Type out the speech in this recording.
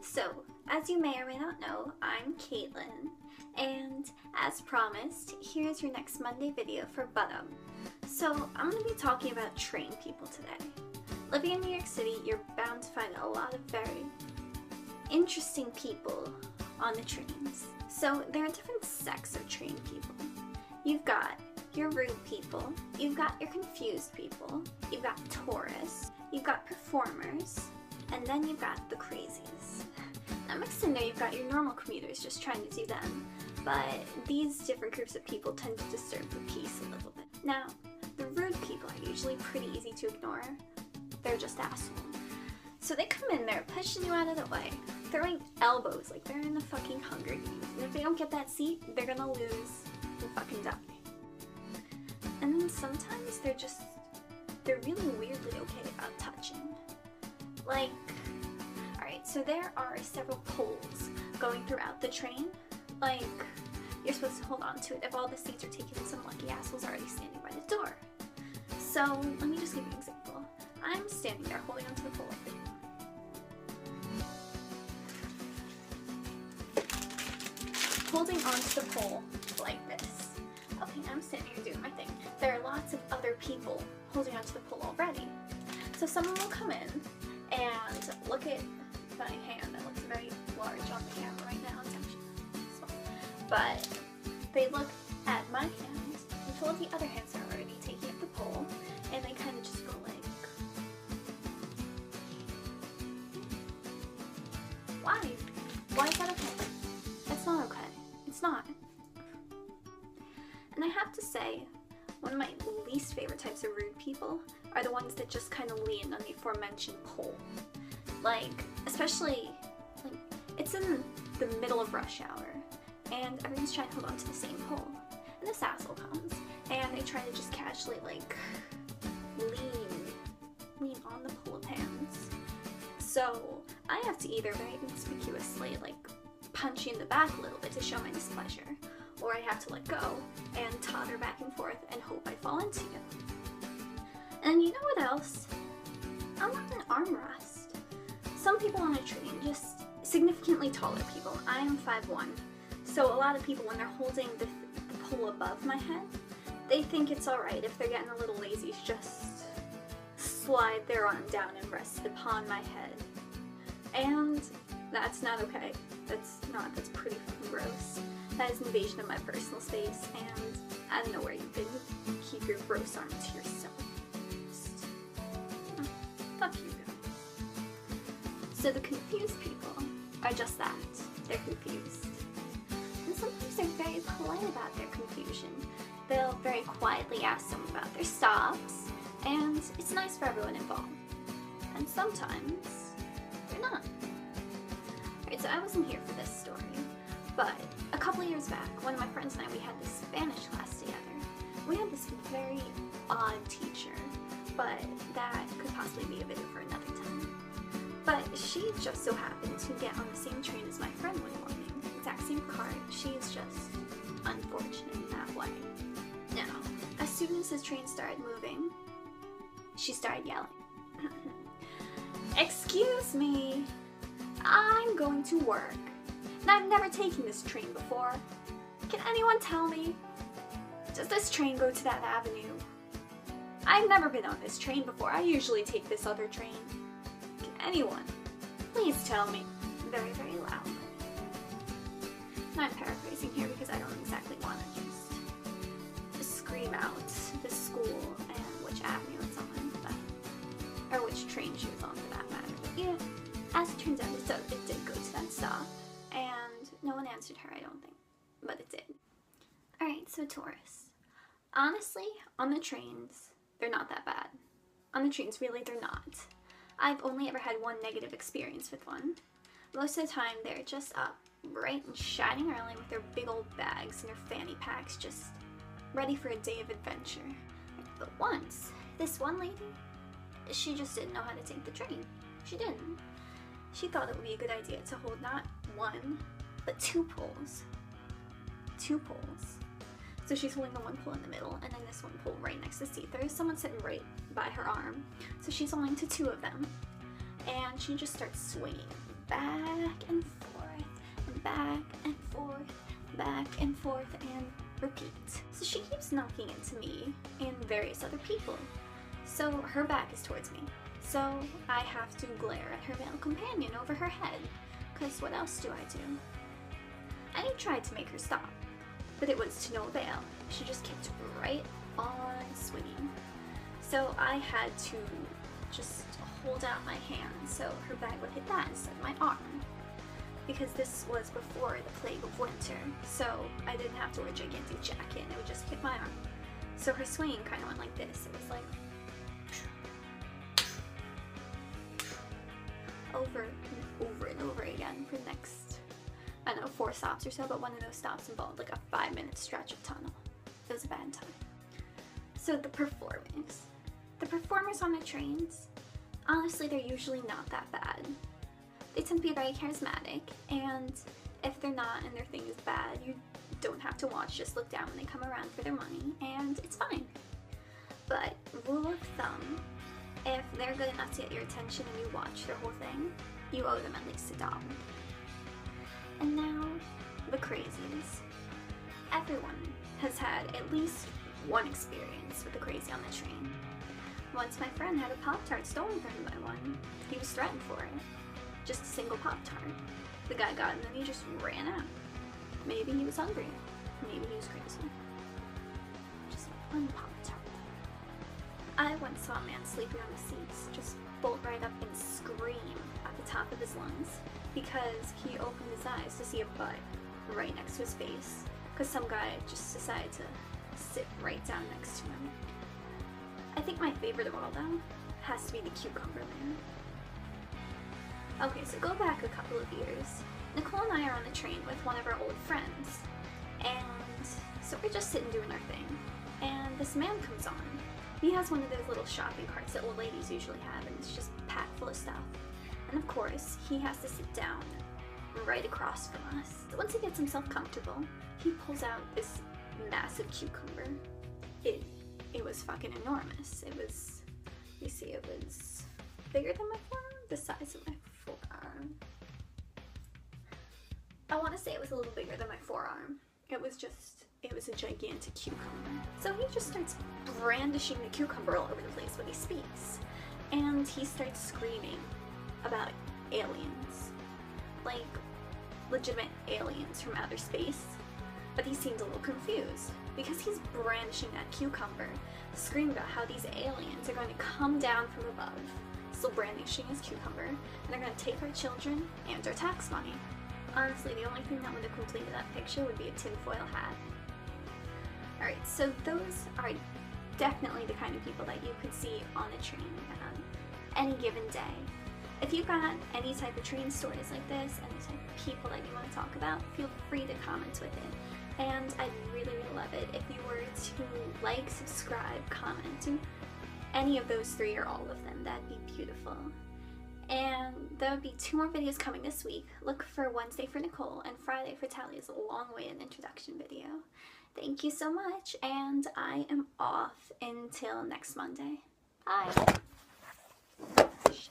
So, as you may or may not know, I'm Caitlin, and as promised, here's your next Monday video for Budum. So, I'm going to be talking about train people today. Living in New York City, you're bound to find a lot of very interesting people on the trains. So, there are different sects of train people. You've got your rude people, you've got your confused people, you've got tourists, you've got performers, and then you've got the crazies. Now mixed in there, you've got your normal commuters just trying to do them, but these different groups of people tend to disturb the peace a little bit. Now, the rude people are usually pretty easy to ignore. They're just assholes. So they come in there pushing you out of the way, throwing elbows like they're in the fucking Hunger Games, and if they don't get that seat, they're gonna lose and fucking die. And then sometimes they're really weirdly okay about touching. Like, alright, so there are several poles going throughout the train. Like, you're supposed to hold on to it. If all the seats are taken, some lucky asshole's already standing by the door. So, let me just give you an example. I'm standing there holding onto the pole like this. Holding onto the pole like this. Okay, I'm standing here doing my thing. There are lots of other people holding onto the pole already. So someone will come in and look at my hand that looks very large on the camera right now. It's actually small. But they look at my hand and two of the other hands are already taking up the pole, and they kind of just go like, why? Why is that okay? That's not okay. It's not. And I have to say, one of my least favorite types of rude people are the ones that just kind of lean on the aforementioned pole. Like, especially, like, it's in the middle of rush hour, and everyone's trying to hold on to the same pole. And this asshole comes, and they try to just casually, like, lean on the pole of hands. So, I have to either very conspicuously, like, punch you in the back a little bit to show my displeasure, or I have to let go and totter back and forth and hope I fall into you. And you know what else? I want an armrest. Some people on a train, just significantly taller people. I am 5'1", so a lot of people, when they're holding the pole above my head, they think it's alright if they're getting a little lazy to just slide their arm down and rest upon my head. And that's not okay. That's pretty fucking gross. That is an invasion of my personal space, and I don't know where you can keep your gross arm to yourself. Fuck you guys. So the confused people are just that. They're confused. And sometimes they're very polite about their confusion. They'll very quietly ask someone about their stops, and it's nice for everyone involved. And sometimes they're not. Alright, so I wasn't here for this story, but a couple of years back, one of my friends and I, we had this Spanish class together. We had this very odd teacher, but that could possibly be a video for another time. But she just so happened to get on the same train as my friend one morning, exact same cart. She is just unfortunate in that way. Now, as soon as this train started moving, she started yelling. Excuse me, I'm going to work. And I've never taken this train before. Can anyone tell me? Does this train go to that avenue? I've never been on this train before. I usually take this other train. Can anyone please tell me? Very, very loudly. And I'm paraphrasing here because I don't exactly want to just scream out the school and which avenue it's on, but, or which train she was on for that matter. But yeah, as it turns out, it did go to that stop. And no one answered her, I don't think, but it did. Alright, so tourists. Honestly, on the trains, they're not that bad. On the trains, really, they're not. I've only ever had one negative experience with one. Most of the time, they're just up, bright and shining early with their big old bags and their fanny packs, just ready for a day of adventure. But once, this one lady, she just didn't know how to take the train. She didn't. She thought it would be a good idea to hold not one, but two poles. Two poles. So she's holding the one pole in the middle, and then this one pole right next to the seat. There's someone sitting right by her arm. So she's holding to two of them. And she just starts swinging back and forth, and back and forth, back and forth, and repeat. So she keeps knocking into me and various other people. So her back is towards me. So I have to glare at her male companion over her head, because what else do I do? I tried to make her stop, but it was to no avail. She just kept right on swinging. So I had to just hold out my hand so her bag would hit that instead of my arm. Because this was before the plague of winter, so I didn't have to wear a gigantic jacket and it would just hit my arm. So her swinging kind of went like this. It was like over and over and over again for the next, I don't know, 4 stops or so, but one of those stops involved like a 5-minute stretch of tunnel. It was a bad time. So the performers on the trains, honestly, they're usually not that bad. They tend to be very charismatic, and if they're not and their thing is bad, you don't have to watch, just look down when they come around for their money, and it's fine. But rule of thumb, if they're good enough to get your attention and you watch their whole thing, you owe them at least $1. And now, the crazies. Everyone has had at least one experience with the crazy on the train. Once my friend had a Pop-Tart stolen from him by one. He was threatened for it. Just a single Pop-Tart. The guy got it and then he just ran out. Maybe he was hungry. Maybe he was crazy. Just one Pop-Tart. I once saw a man sleeping on the seats just bolt right up and scream at the top of his lungs because he opened his eyes to see a butt right next to his face because some guy just decided to sit right down next to him. I think my favorite of all though has to be the Cucumber Man. Okay, so go back a couple of years. Nicole and I are on the train with one of our old friends, and so we're just sitting doing our thing, and this man comes on. He has one of those little shopping carts that old ladies usually have, and it's just packed full of stuff. And of course, he has to sit down right across from us. So once he gets himself comfortable, he pulls out this massive cucumber. It was fucking enormous. It was, you see, it was bigger than my forearm, the size of my forearm. I want to say it was a little bigger than my forearm. It was a gigantic cucumber. So he just starts brandishing the cucumber all over the place when he speaks. And he starts screaming about aliens. Like, legitimate aliens from outer space. But he seemed a little confused because he's brandishing that cucumber, screaming about how these aliens are going to come down from above, still brandishing his cucumber, and they're going to take our children and our tax money. Honestly, the only thing that would have completed that picture would be a tinfoil hat. Alright, so those are definitely the kind of people that you could see on a train on any given day. If you've got any type of train stories like this, any type of people that you want to talk about, feel free to comment with it. And I'd really, really love it if you were to like, subscribe, comment, do any of those 3 or all of them. That'd be beautiful. And there would be 2 more videos coming this week. Look for Wednesday for Nicole and Friday for Talia's long-awaited introduction video. Thank you so much, and I am off until next Monday. Bye! Shit.